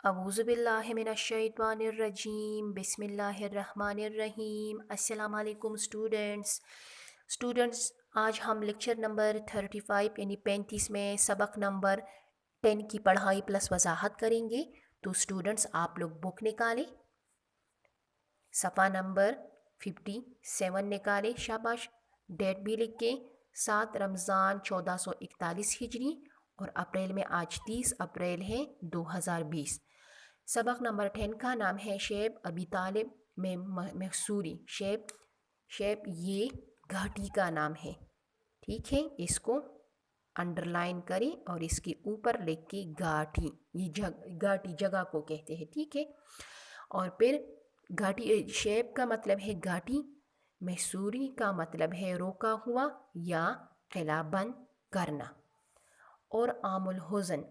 اعوذ باللہ من الشیطان الرجیم بسم اللہ الرحمن الرحیم۔ السلام علیکم اسٹوڈنٹس، آج ہم لیکچر نمبر 35 یعنی 35 میں سبق نمبر 10 کی پڑھائی پلس وضاحت کریں گے۔ تو اسٹوڈنٹس آپ لوگ بک نکالیں، صفحہ نمبر 57 نکالیں، شاباش۔ ڈیٹ بھی لکھ کے 7 رمضان 1441 ہجری اور اپریل میں آج 30 اپریل ہے 2020۔ سبق نمبر 10 کا نام ہے شیب ابی طالب میں محصوری۔ شیب یہ گھاٹی کا نام ہے، ٹھیک ہے، اس کو انڈر لائن کریں اور اس کے اوپر لکھ کے گھاٹی، یہ گھاٹی جگہ کو کہتے ہیں، ٹھیک ہے۔ اور پھر گھاٹی، شیب کا مطلب ہے گھاٹی، محصوری کا مطلب ہے روکا ہوا یا قلعہ بند کرنا، اور عام الحزن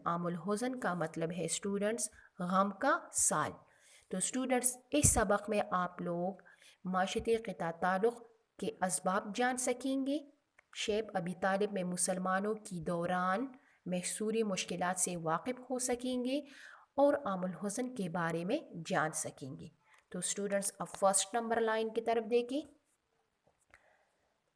کا مطلب ہے اسٹوڈنٹس غم کا سال۔ تو اسٹوڈنٹس اس سبق میں آپ لوگ معاشرتی قطع تعلق کے اسباب جان سکیں گے، شیب ابی طالب میں مسلمانوں کی دوران محصوری مشکلات سے واقف ہو سکیں گے اور عام الحزن کے بارے میں جان سکیں گے۔ تو اسٹوڈنٹس اب فرسٹ نمبر لائن کی طرف دیکھیں،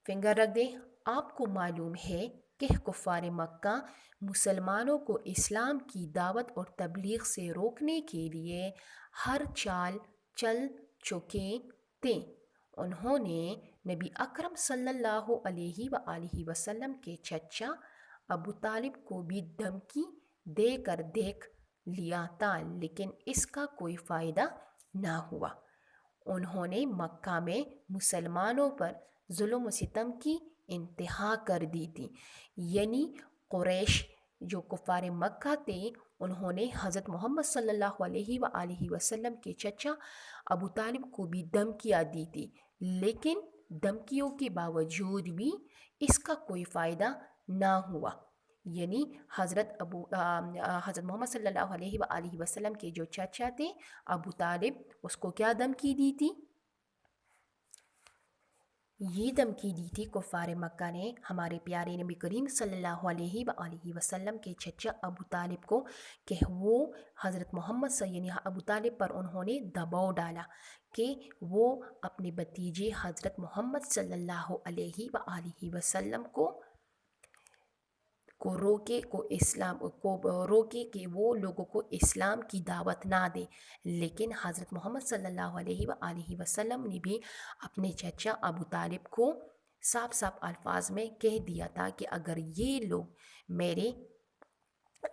فنگر رکھ دیں۔ آپ کو معلوم ہے کہ کفار مکہ مسلمانوں کو اسلام کی دعوت اور تبلیغ سے روکنے کے لیے ہر چال چل چکے تھے۔ انہوں نے نبی اکرم صلی اللہ علیہ وآلہ وسلم کے چچا ابو طالب کو بھی دھمکی دے کر دیکھ لیا تھا، لیکن اس کا کوئی فائدہ نہ ہوا۔ انہوں نے مکہ میں مسلمانوں پر ظلم و ستم کی انتہا کر دی تھی، یعنی قریش جو کفار مکہ تھے، انہوں نے حضرت محمد صلی اللہ علیہ وآلہ وسلم کے چچا ابو طالب کو بھی دھمکیاں دی تھی، لیکن دھمکیوں کے باوجود بھی اس کا کوئی فائدہ نہ ہوا، یعنی حضرت محمد صلی اللہ علیہ وآلہ وسلم کے جو چچا تھے ابو طالب، اس کو کیا دھمکی دی تھی؟ یہ دھمکی دی تھی کفار مکہ نے ہمارے پیارے نبی کریم صلی اللہ علیہ وآلہ وسلم کے چچا ابو طالب کو کہ وہ حضرت محمد یعنی ابو طالب پر انہوں نے دباؤ ڈالا کہ وہ اپنے بھتیجے حضرت محمد صلی اللہ علیہ وآلہ وسلم کو روکے کہ وہ لوگوں کو اسلام کی دعوت نہ دے، لیکن حضرت محمد صلی اللہ علیہ وآلہ وسلم نے بھی اپنے چچا ابو طالب کو صاف صاف الفاظ میں کہہ دیا تھا کہ اگر یہ لوگ میرے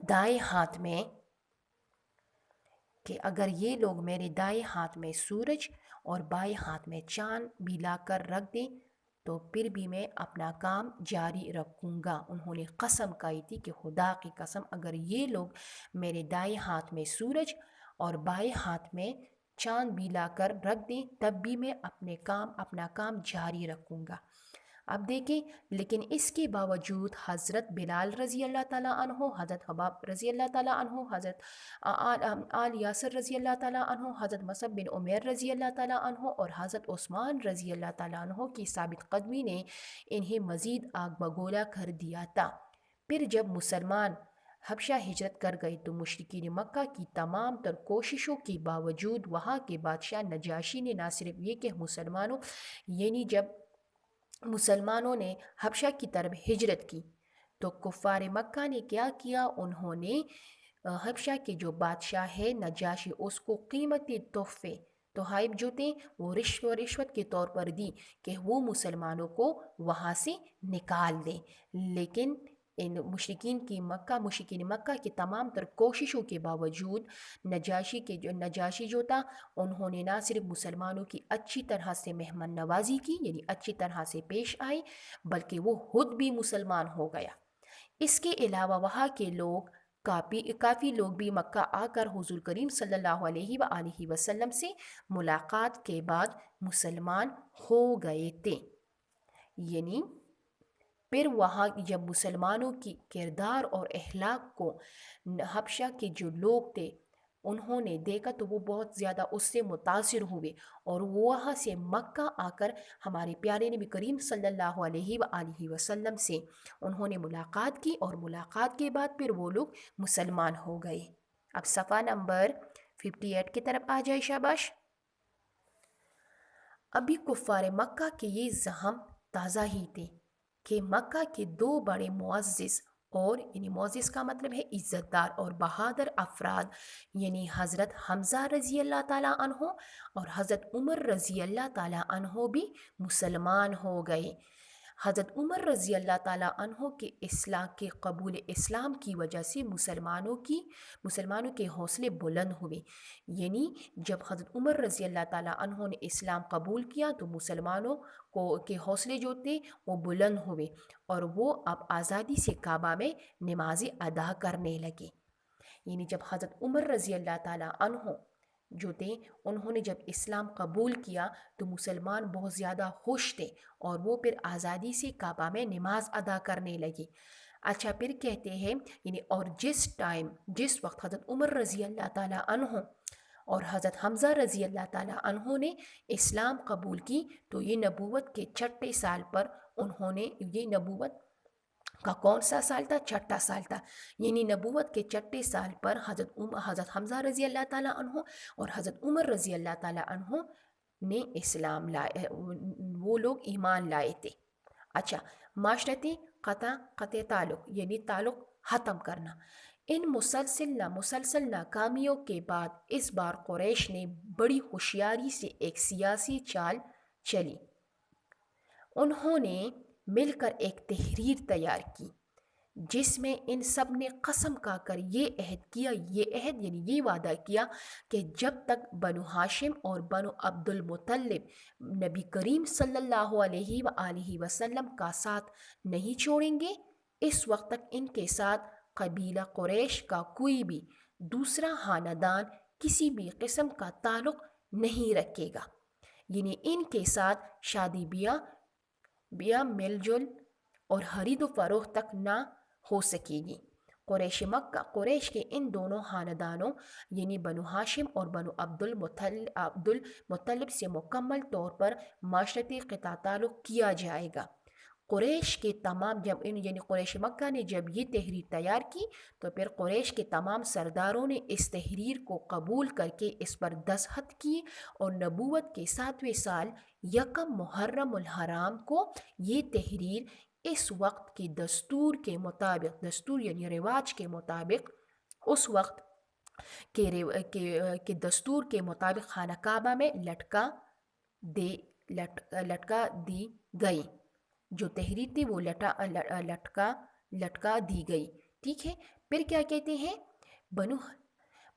دائیں ہاتھ میں سورج اور بائیں ہاتھ میں چاند بھی لا کر رکھ دیں تو پھر بھی میں اپنا کام جاری رکھوں گا۔ انہوں نے قسم کھائی تھی کہ خدا کی قسم اگر یہ لوگ میرے دائیں ہاتھ میں سورج اور بائیں ہاتھ میں چاند بھی لا کر رکھ دیں تب بھی میں اپنا کام جاری رکھوں گا۔ اب دیکھیں، لیکن اس کے باوجود حضرت بلال رضی اللہ تعالیٰ عنہ، حضرت حباب رضی اللہ تعالیٰ عنہ، حضرت آل یاسر رضی اللہ تعالیٰ عنہ، حضرت مصعب بن عمیر رضی اللہ تعالیٰ عنہ اور حضرت عثمان رضی اللہ تعالیٰ عنہ کی ثابت قدمی نے انہیں مزید آگ بگولا کر دیا تھا۔ پھر جب مسلمان حبشہ ہجرت کر گئے تو مشرکین مکہ کی تمام تر کوششوں کے باوجود وہاں کے بادشاہ نجاشی نے نہ صرف یہ کہ جب مسلمانوں نے حبشہ کی طرف ہجرت کی تو کفار مکہ نے کیا کیا، انہوں نے حبشہ کے جو بادشاہ ہے نجاشی، اس کو قیمتی تحائف جو تھے وہ رشوت کے طور پر دی کہ وہ مسلمانوں کو وہاں سے نکال دیں، لیکن ان مشرکین مکہ کی تمام تر کوششوں کے باوجود نجاشی جو تھا، انہوں نے نہ صرف مسلمانوں کی اچھی طرح سے مہمان نوازی کی، یعنی اچھی طرح سے پیش آئے، بلکہ وہ خود بھی مسلمان ہو گیا۔ اس کے علاوہ وہاں کے لوگ کافی لوگ بھی مکہ آ کر حضور کریم صلی اللہ علیہ وآلہ وسلم سے ملاقات کے بعد مسلمان ہو گئے تھے، یعنی پھر وہاں جب مسلمانوں کی کردار اور اخلاق کو حبشہ کے جو لوگ تھے انہوں نے دیکھا تو وہ بہت زیادہ اس سے متاثر ہوئے اور وہاں سے مکہ آ کر ہمارے پیارے نبی کریم صلی اللہ علیہ وآلہ وسلم سے انہوں نے ملاقات کی اور ملاقات کے بعد پھر وہ لوگ مسلمان ہو گئے۔ اب صفحہ نمبر 58 کی طرف آ جائے شاباش۔ ابھی کفار مکہ کے یہ زحم تازہ ہی تھے کہ مکہ کے دو بڑے معزز اور یعنی معزز کا مطلب ہے عزت دار اور بہادر افراد، یعنی حضرت حمزہ رضی اللہ تعالیٰ عنہ اور حضرت عمر رضی اللہ تعالیٰ عنہ بھی مسلمان ہو گئے۔ حضرت عمر رضی اللہ تعالیٰ عنہ کے قبول اسلام کی وجہ سے مسلمانوں کے حوصلے بلند ہوئے، یعنی جب حضرت عمر رضی اللہ تعالیٰ عنہ نے اسلام قبول کیا تو مسلمانوں کے حوصلے جو تھے وہ بلند ہوئے اور وہ اب آزادی سے کعبہ میں نمازیں ادا کرنے لگے۔ یعنی جب حضرت عمر رضی اللہ تعالیٰ عنہ جو تھے انہوں نے جب اسلام قبول کیا تو مسلمان بہت زیادہ خوش تھے اور وہ پھر آزادی سے کعبہ میں نماز ادا کرنے لگے۔ اچھا پھر کہتے ہیں یعنی اور جس وقت حضرت عمر رضی اللہ تعالیٰ عنہ اور حضرت حمزہ رضی اللہ تعالیٰ عنہ نے اسلام قبول کی تو یہ نبوت کے چھٹے سال پر انہوں نے یہ نبوت کا کون سا سال تھا؟ چھٹا سال تھا، یعنی نبوت کے چھٹے سال پر حضرت حمزہ رضی اللہ تعالیٰ عنہ اور حضرت عمر رضی اللہ تعالیٰ عنہ نے اسلام لائے، وہ لوگ ایمان لائے تھے۔ اچھا، معاشرتی قطع تعلق یعنی تعلق ختم کرنا۔ ان مسلسل ناکامیوں کے بعد اس بار قریش نے بڑی ہوشیاری سے ایک سیاسی چال چلی۔ انہوں نے مل کر ایک تحریر تیار کی جس میں ان سب نے قسم کھا کر یہ وعدہ کیا کہ جب تک بنو ہاشم اور بنو عبد المطلب نبی کریم صلی اللہ علیہ وآلہ وسلم کا ساتھ نہیں چھوڑیں گے، اس وقت تک ان کے ساتھ قبیلہ قریش کا کوئی بھی دوسرا خاندان کسی بھی قسم کا تعلق نہیں رکھے گا، یعنی ان کے ساتھ شادی بیاہ مل جل اور خرید و فروخت تک نہ ہو سکے گی۔ قریش کے ان دونوں خاندانوں یعنی بنو ہاشم اور بنو عبد المطلب سے مکمل طور پر معاشرتی قطع تعلق کیا جائے گا۔ قریش مکہ نے جب یہ تحریر تیار کی تو پھر قریش کے تمام سرداروں نے اس تحریر کو قبول کر کے اس پر دستخط کیے اور نبوت کے 7ویں سال یکم محرم الحرام کو یہ تحریر اس وقت کے دستور یعنی رواج کے مطابق اس وقت کے دستور کے مطابق خانہ کعبہ میں لٹکا دی گئی۔ جو تحریر تھی وہ لٹکا دی گئی، ٹھیک ہے۔ پھر کیا کہتے ہیں؟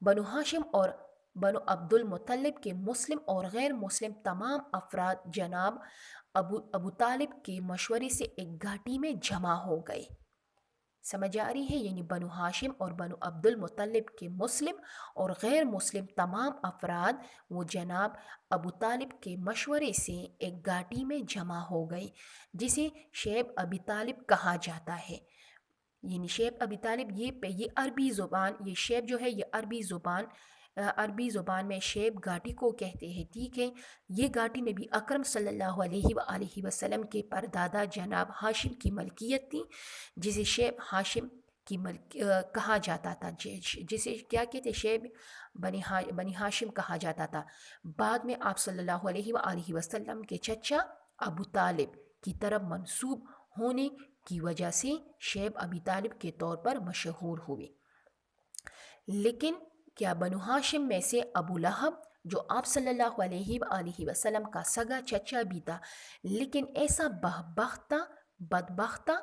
بنو ہاشم اور بنو عبد المطلب کے مسلم اور غیر مسلم تمام افراد جناب ابو طالب کے مشورے سے ایک گھاٹی میں جمع ہو گئے۔ سمجھ آ رہی ہے؟ یعنی بنو ہاشم اور بنو عبد المطلب کے مسلم اور غیر مسلم تمام افراد وہ جناب ابو طالب کے مشورے سے ایک گھاٹی میں جمع ہو گئے جسے شیب ابی طالب کہا جاتا ہے۔ یعنی شیب ابی طالب یہ عربی زبان، یہ شیب جو ہے یہ عربی زبان میں شیب گھاٹی کو کہتے ہیں، ٹھیک ہے۔ یہ گھاٹی نبی اکرم صلی اللہ علیہ وآلہ وسلم کے پردادا جناب ہاشم کی ملکیت تھی، جسے شیب ہاشم کی کہا جاتا تھا، جسے کیا کہتے شیب بنی ہاشم کہا جاتا تھا۔ بعد میں آپ صلی اللہ علیہ وآلہ وسلم کے چچا ابو طالب کی طرف منسوب ہونے کی وجہ سے شیب ابی طالب کے طور پر مشہور ہوئے۔ لیکن کیا بنو ہاشم میں سے ابو لہب جو آپ صلی اللہ علیہ وآلہ وسلم کا سگا چچا بھی تھا لیکن ایسا بدبخت تھا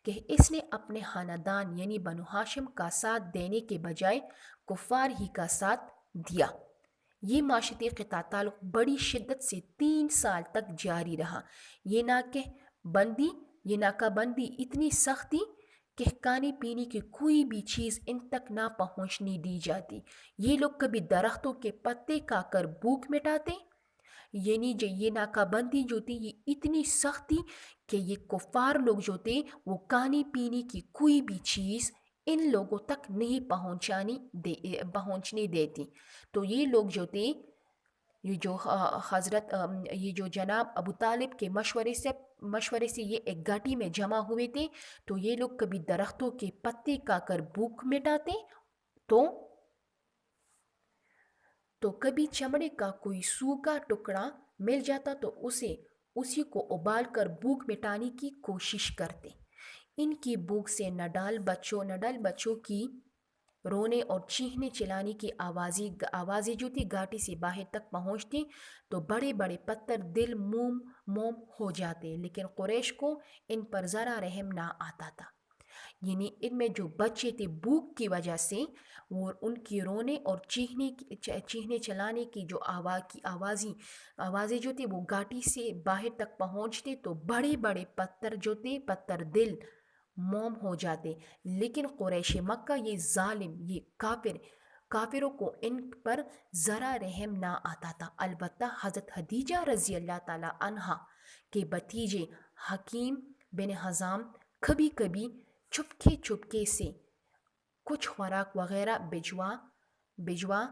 کہ اس نے اپنے خاندان یعنی بنو ہاشم کا ساتھ دینے کے بجائے کفار ہی کا ساتھ دیا۔ یہ معاشرتی قطع تعلق بڑی شدت سے 3 سال تک جاری رہا۔ یہ ناکہ بندی اتنی سخت تھی کہ کھانے پینے کی کوئی بھی چیز ان تک نہ پہنچنے دی جاتی۔ یہ لوگ کبھی درختوں کے پتے کھا کر بھوک مٹاتے، یعنی یہ ناکہ بندی جو تھی یہ اتنی سخت تھی کہ یہ کفار لوگ جو تھے وہ کھانے پینے کی کوئی بھی چیز ان لوگوں تک نہیں پہنچنے دیتی۔ تو یہ لوگ جو تھے یہ جو جناب ابو طالب کے مشورے سے یہ ایک گھاٹی میں جمع ہوئے تھے تو یہ لوگ کبھی درختوں کے پتے کھا کر بھوک مٹاتے تو تو کبھی چمڑے کا کوئی سوکھا ٹکڑا مل جاتا تو اسی کو ابال کر بھوک مٹانے کی کوشش کرتے۔ ان کی بھوک سے نڈال بچوں کی رونے اور چیخنے چلانے کی آوازیں جو تھی گھاٹی سے باہر تک پہنچتی تو بڑے بڑے پتھر دل موم ہو جاتے، لیکن قریش کو ان پر ذرا رحم نہ آتا تھا۔ یعنی ان میں جو بچے تھے بھوک کی وجہ سے، وہ ان کی رونے اور چیخنے چلانے کی جو آوازیں جو تھی وہ گھاٹی سے باہر تک پہنچتے تو بڑے بڑے پتھر جو تھے پتھر دل موم ہو جاتے، لیکن قریش مکہ یہ ظالم یہ کافروں کو ان پر ذرا رحم نہ آتا تھا۔ البتہ حضرت خدیجہ رضی اللہ تعالی عنہا کے بھتیجے حکیم بن حزام کبھی کبھی چپکے سے کچھ خوراک وغیرہ بھجوا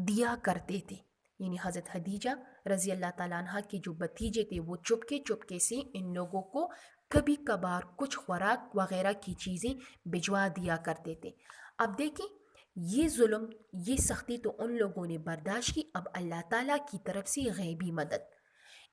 دیا کرتے تھے۔ یعنی حضرت خدیجہ رضی اللہ تعالیٰ عنہ کے جو بھتیجے تھے وہ چپکے سے ان لوگوں کو کبھی کبھار کچھ خوراک وغیرہ کی چیزیں بھجوا دیا کرتے تھے۔ اب دیکھیں یہ ظلم یہ سختی تو ان لوگوں نے برداشت کی، اب اللہ تعالیٰ کی طرف سے غیبی مدد۔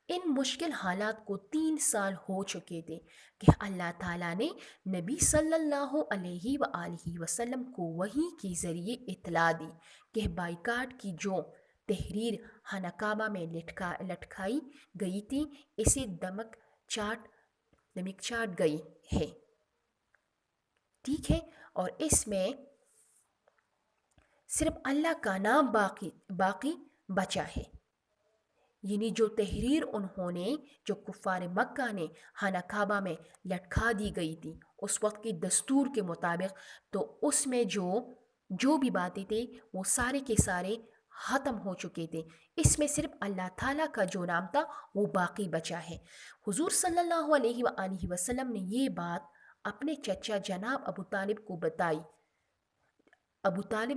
ان مشکل حالات کو 3 سال ہو چکے تھے کہ اللہ تعالیٰ نے نبی صلی اللہ علیہ وآلہ وسلم کو وحی کے ذریعے اطلاع دی کہ بائیکاٹ کی جو تحریر خانہ کعبہ میں لٹکائی گئی تھی اسے دمک چاٹ گئی ہے، ٹھیک ہے، اور اس میں صرف اللہ کا نام باقی بچا ہے۔ یعنی جو تحریر انہوں نے جو کفار مکہ نے خانہ کعبہ میں لٹکا دی گئی تھی اس وقت کی دستور کے مطابق، تو اس میں جو بھی باتیں تھے وہ سارے کے سارے ختم ہو چکے تھے، اس میں صرف اللہ تعالیٰ کا جو نام تھا وہ باقی بچا ہے۔ حضور صلی اللہ علیہ وآلہ وسلم نے یہ بات اپنے چچا جناب ابو طالب کو بتائی۔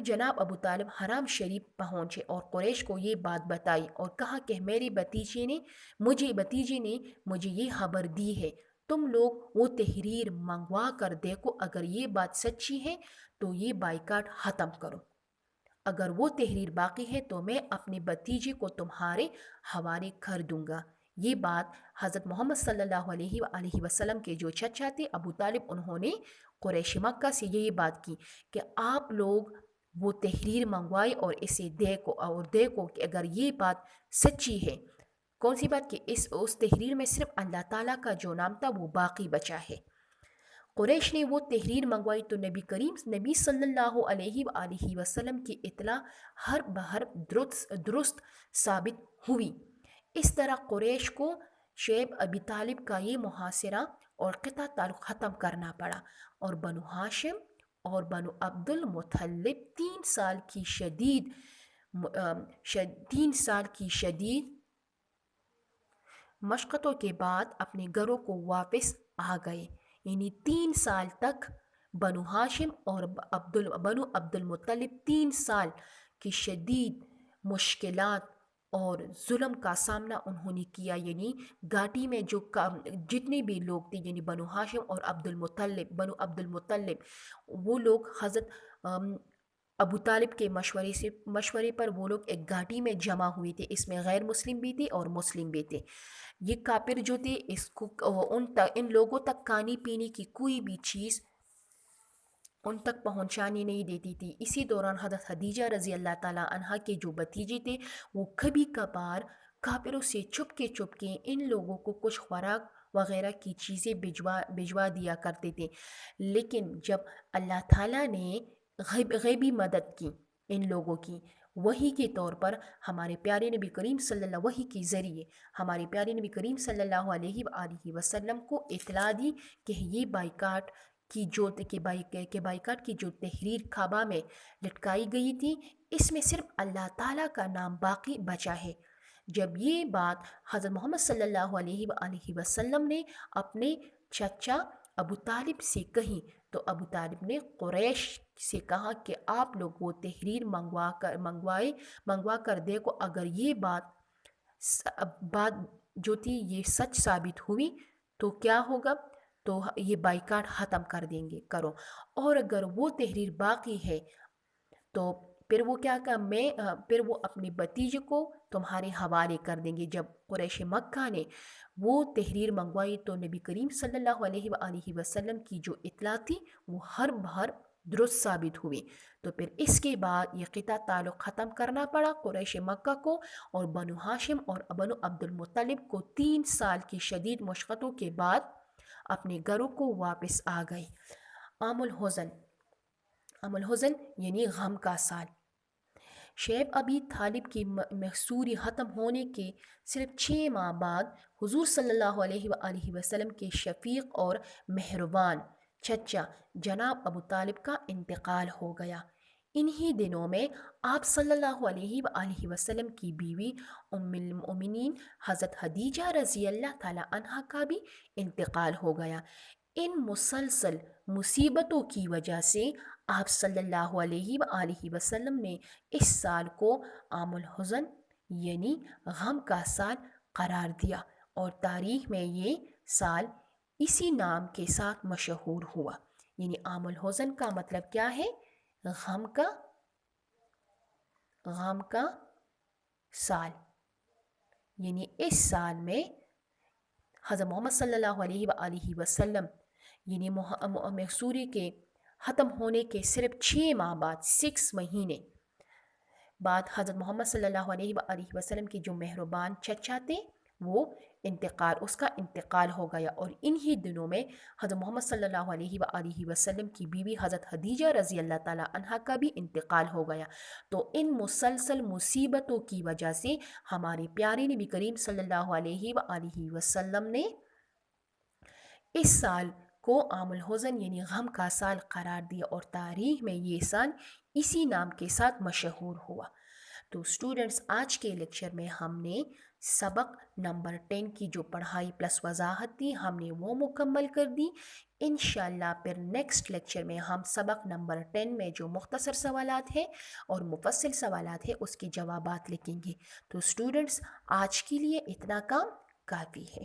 جناب ابو طالب حرم شریف پہنچے اور قریش کو یہ بات بتائی اور کہا کہ میرے بھتیجے نے مجھے یہ خبر دی ہے، تم لوگ وہ تحریر منگوا کر دیکھو، اگر یہ بات سچی ہے تو یہ بائیکاٹ ختم کرو، اگر وہ تحریر باقی ہے تو میں اپنے بھتیجے کو تمہارے حوالے کر دوں گا۔ یہ بات حضرت محمد صلی اللہ علیہ وآلہ وسلم کے جو چچا تھے ابو طالب، انہوں نے قریش مکہ سے یہ بات کی کہ آپ لوگ وہ تحریر منگوائے اور اسے دیکھو کہ اگر یہ بات سچی ہے، کون سی بات کہ اس تحریر میں صرف اللہ تعالیٰ کا جو نام تھا وہ باقی بچا ہے۔ قریش نے وہ تحریر منگوائی تو نبی صلی اللہ علیہ وآلہ وسلم کی اطلاع ہر بہر درست ثابت ہوئی۔ اس طرح قریش کو شعیب ابی طالب کا یہ محاصرہ اور قطع تعلق ختم کرنا پڑا، اور بنو ہاشم اور بنو عبد المطلب 3 سال کی شدید مشقتوں کے بعد اپنے گھروں کو واپس آ گئے۔ یعنی 3 سال تک بنو ہاشم اور بنو عبد المطلب 3 سال کی شدید مشکلات اور ظلم کا سامنا انہوں نے کیا۔ یعنی گھاٹی میں جتنے بھی لوگ تھے، یعنی بنو ہاشم اور بنو عبد المطلب، وہ لوگ حضرت ابو طالب کے مشورے پر وہ لوگ ایک گھاٹی میں جمع ہوئے تھے، اس میں غیر مسلم بھی تھے اور مسلم بھی تھے۔ یہ کافر جو تھے ان لوگوں تک کھانے پینے کی کوئی بھی چیز ان تک پہنچانے نہیں دیتی تھی۔ اسی دوران حضرت خدیجہ رضی اللہ تعالیٰ عنہ کے جو بھتیجے تھے وہ کبھی کبھار کافروں سے چپکے ان لوگوں کو کچھ خوراک وغیرہ کی چیزیں بھجوا دیا کرتے تھے، لیکن جب اللہ تعالیٰ نے غیبی مدد کی ان لوگوں کی وحی کے طور پر، ہمارے پیارے نبی کریم وحی کے ذریعے ہمارے پیارے نبی کریم صلی اللہ علیہ وآلہ وسلم کو اطلاع دی کہ یہ بائیکاٹ کی جو تحریر کعبہ میں لٹکائی گئی تھی اس میں صرف اللہ تعالیٰ کا نام باقی بچا ہے۔ جب یہ بات حضرت محمد صلی اللہ علیہ وآلہ وسلم نے اپنے چچا ابو طالب سے کہی تو ابو طالب نے قریش سے کہا کہ آپ لوگ وہ تحریر منگوا کر دیکھو، اگر یہ بات جو تھی یہ سچ ثابت ہوئی تو کیا ہوگا، تو یہ بائیکاٹ ختم کرو، اور اگر وہ تحریر باقی ہے تو پھر وہ کیا پھر وہ اپنے بھتیجے کو تمہارے حوالے کر دیں گے۔ جب قریش مکہ نے وہ تحریر منگوائی تو نبی کریم صلی اللہ علیہ وآلہ وسلم کی جو اطلاع تھی وہ ہر بہر درست ثابت ہوئی۔ تو پھر اس کے بعد یہ قطع تعلق ختم کرنا پڑا قریش مکہ کو، اور بنو ہاشم اور بنو عبد المطلب کو 3 سال کی شدید مشقتوں کے بعد اپنے گھروں کو واپس آ گئے۔ عام الحزن یعنی غم کا سال۔ شیب ابی طالب کی محصوری ختم ہونے کے صرف 6 ماہ بعد حضور صلی اللہ علیہ وآلہ وسلم کے شفیق اور مہربان چچا جناب ابو طالب کا انتقال ہو گیا۔ انہی دنوں میں آپ صلی اللہ علیہ وآلہ وسلم کی بیوی ام المؤمنین حضرت خدیجہ رضی اللہ تعالی عنہ کا بھی انتقال ہو گیا۔ ان مسلسل مصیبتوں کی وجہ سے آپ صلی اللہ علیہ وآلہ وسلم نے اس سال کو عام الحزن یعنی غم کا سال قرار دیا، اور تاریخ میں یہ سال اسی نام کے ساتھ مشہور ہوا۔ یعنی عام الحزن کا مطلب کیا ہے؟ غم کا سال۔ یعنی اس سال میں حضرت محمد صلی اللہ علیہ وآلہ وسلم یعنی محصوری کے ختم ہونے کے صرف 6 ماہ بعد 6 مہینے بعد حضرت محمد صلی اللہ علیہ وآلہ وسلم کے جو مہربان چچا تھے اس کا انتقال ہو گیا، اور انہی دنوں میں حضرت محمد صلی اللہ علیہ وآلہ وسلم کی بیوی حضرت خدیجہ رضی اللہ تعالی عنہ کا بھی انتقال ہو گیا۔ تو ان مسلسل مصیبتوں کی وجہ سے ہمارے پیارے نبی کریم صلی اللہ علیہ وآلہ وسلم نے اس سال کو عام الحزن یعنی غم کا سال قرار دیا، اور تاریخ میں یہ سال اسی نام کے ساتھ مشہور ہوا۔ تو اسٹوڈنٹس، آج کے لیکچر میں ہم نے سبق نمبر 10 کی جو پڑھائی پلس وضاحت تھی ہم نے وہ مکمل کر دی۔ انشاءاللہ پھر نیکسٹ لیکچر میں ہم سبق نمبر 10 میں جو مختصر سوالات ہیں اور مفصل سوالات ہیں اس کے جوابات لکھیں گے۔ تو اسٹوڈنٹس، آج کے لیے اتنا کام کافی ہے۔